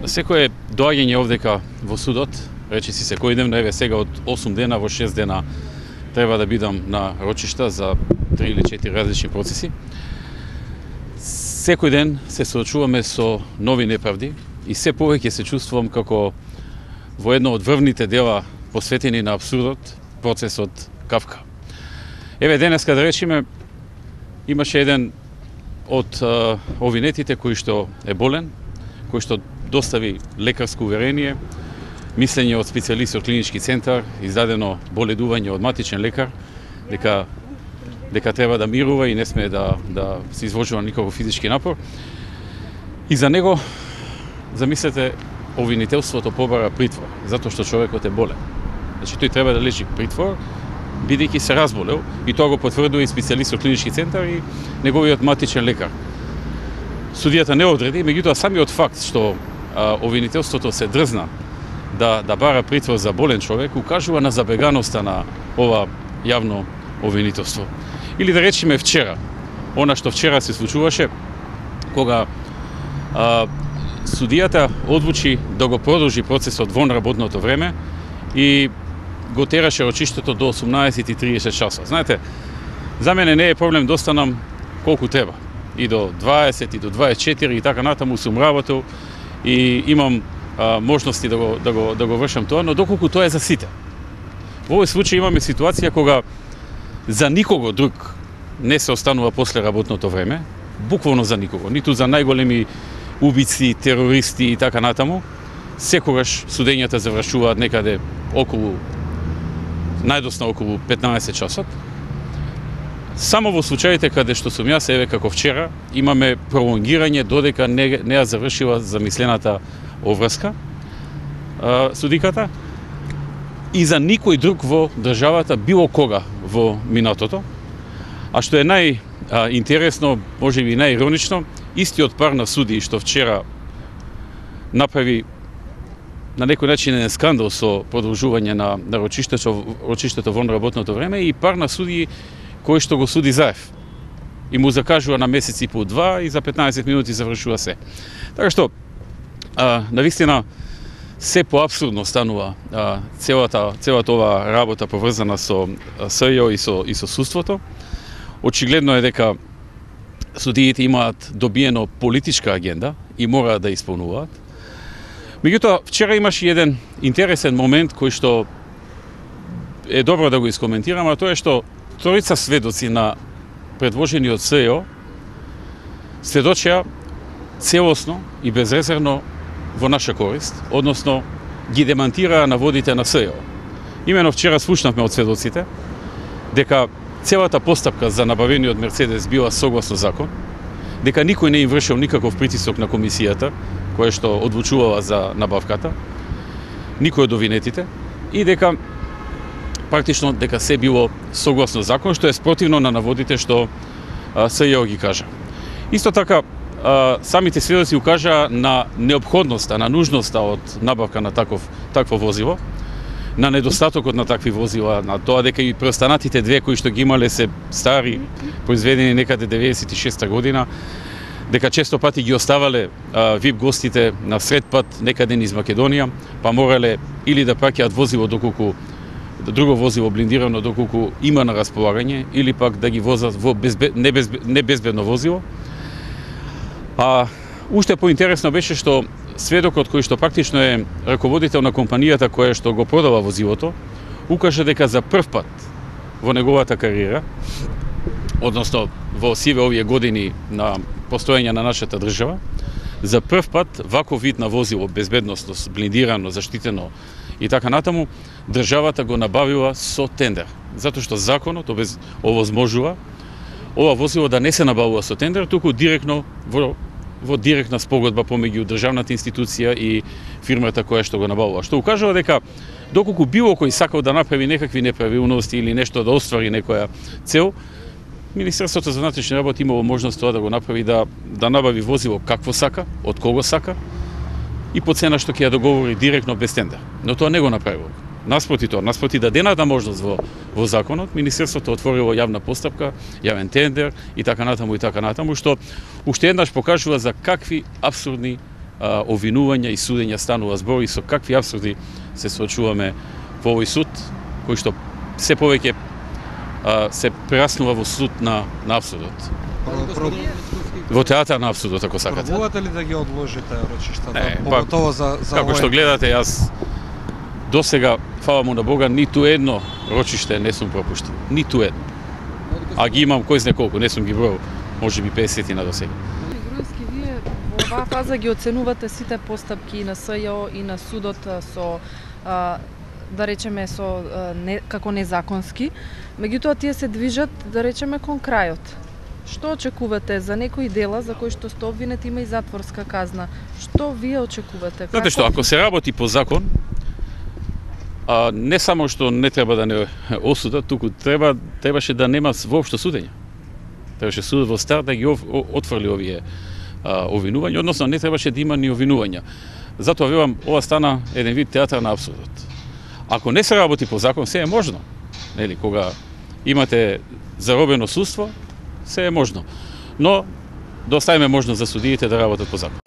Секое доаѓање овдека во судот, речиси секој ден, еве сега од 8 дена во 6 дена треба да бидам на рочишта за 3 или 4 различни процеси. Секој ден се соочуваме со нови неправди и се повеќе се чувствувам како во едно од врвните дела посветени на абсурдот, процесот Кафка. Еве денеска да речеме, имаше еден од обвинетите кој што е болен, кој што достави лекарско уверение, мислење од специјалист од клинички центар, издадено боледување од матичен лекар, дека треба да мирува и не сме да се изложува никаков физички напор. И за него, замислете, обвинителството побара притвор, затоа што човекот е болен. Значи тој треба да лежи притвор, бидејќи се разболел, и тоа го потврдува и специјалист од клинички центар и неговиот матичен лекар. Судијата не одреди, меѓутоа самиот факт што обвинителството се дрзна да бара притвор за болен човек, укажува на забеганоста на ова јавно обвинителство. Или да речеме вчера, она што вчера се случуваше, кога судијата одлучи да го продолжи процесот вон работното време и го тераше рочиштето до 18:30 часот. Знаете, за мене не е проблем да останам колку треба. И до 20, и до 24, и така натаму сум работел и имам можности да го вршам тоа, но доколку тоа е за сите. Во овој случај имаме ситуација кога за никого друг не се останува после работното време, буквално за никого, ниту за најголеми убици, терористи и така натаму. Секогаш судењата завршуваат некаде најдосна околу 15 часот. Само во случаите каде што сум јас, еве како вчера, имаме пролонгирање додека не ја завршила замислената обврска судиката и за никој друг во државата било кога во минатото. А што е најинтересно, можеби и најиронично, истиот пар на судии што вчера направи на некој начин еден скандал со продолжување на рочиштето во работното време и пар на судии кој што го суди Заев. И му закажува на месец и пол два и за 15 минути завршува се. Така што, навистина, се поабсурдно станува целата ова работа поврзана со СЈО и со судството. Очигледно е дека судиите имаат добиено политичка агенда и мораат да исполнуваат. Меѓутоа, вчера имаше еден интересен момент кој што е добро да го искоментирам, а тоа е што тројца сведоци на предложениот СЈО сведочеа целосно и безрезервно во наша корист, односно ги демантираа наводите на СЈО. Имено вчера слушнавме од сведоците дека целата постапка за набавениот Мерцедес била согласно закон, дека никој не им вршил никаков притисок на комисијата која што одлучувала за набавката, никој од обвинетите, и дека практично дека се било согласно закон, што е спротивно на наводите што СЈО ги кажа. Исто така, самите сведоци укажаа на неопходноста, на нужноста од набавка на такво возило, на недостатокот на такви возила, на тоа дека и преостанатите две кои што ги имале се стари, произведени некаде 96-та година, дека често пати ги оставале ВИП гостите на сред пат некаде низ Македонија, па морале или да праќаат возило доколку друго возило блиндирано доколку има на располагање, или пак да ги возат во небезбедно возило. Уште поинтересно беше што сведокот кој што практично е раководител на компанијата која што го продава возилото, укажа дека за прв пат во неговата кариера, односно во сиве овие години на постоење на нашата држава, за прв пат ваков вид на возило, безбедносно, блиндирано, заштитено и така натаму, државата го набавила со тендер. Затоа што законот овозможува ова возило да не се набавува со тендер, туку директно во директна спогодба помеѓу државната институција и фирмата која што го набавува. Што укажува дека доколку било кој сакал да направи некакви неправилности или нешто да оствари некоја цел, Министерството за внатрешни работи имало можност тоа да го направи, да набави возило какво сака, од кого сака и по цена што ќе ја договори директно без тендер. Но тоа не го направило. Наспроти дадената можност во законот, Министерството отворило јавна постапка, јавен тендер и така натаму, што уште еднаш покажува за какви абсурдни обвинувања и судења станува збор и со какви апсурди се соочуваме во овој суд, кој што се повеќе се прераснува во суд на апсурдот. Во театар на апсурдот, ако сакате. Пробувате ли да ги одложите рочиштата? Поготово за како што гледате, јас досега, фала му на Бога, ниту едно рочиште не сум пропуштил. Ниту едно. А ги имам кој знае колку, не сум ги броил, може би 50 досега. Груевски, вие во оваа фаза ги оценувате сите постапки на СЈО и на судот со да речеме како незаконски, меѓутоа тие се движат, да речеме, кон крајот. Што очекувате за некои дела за кои што сте обвинети, има и затворска казна? Што вие очекувате? Знаете што, ако се работи по закон, не само што не треба да не осуда, туку требаше да нема воопшто судење. Требаше судот во старт да ги отфрли овие обвинувања, односно не требаше да има ни обвинувања. Затоа велам, ова стана еден вид театар на апсурдот. Ако не се работи по закон, се е можно. Нели, кога имате заробено судство, се е можно. Но да оставиме можност за судиите да работат по закон.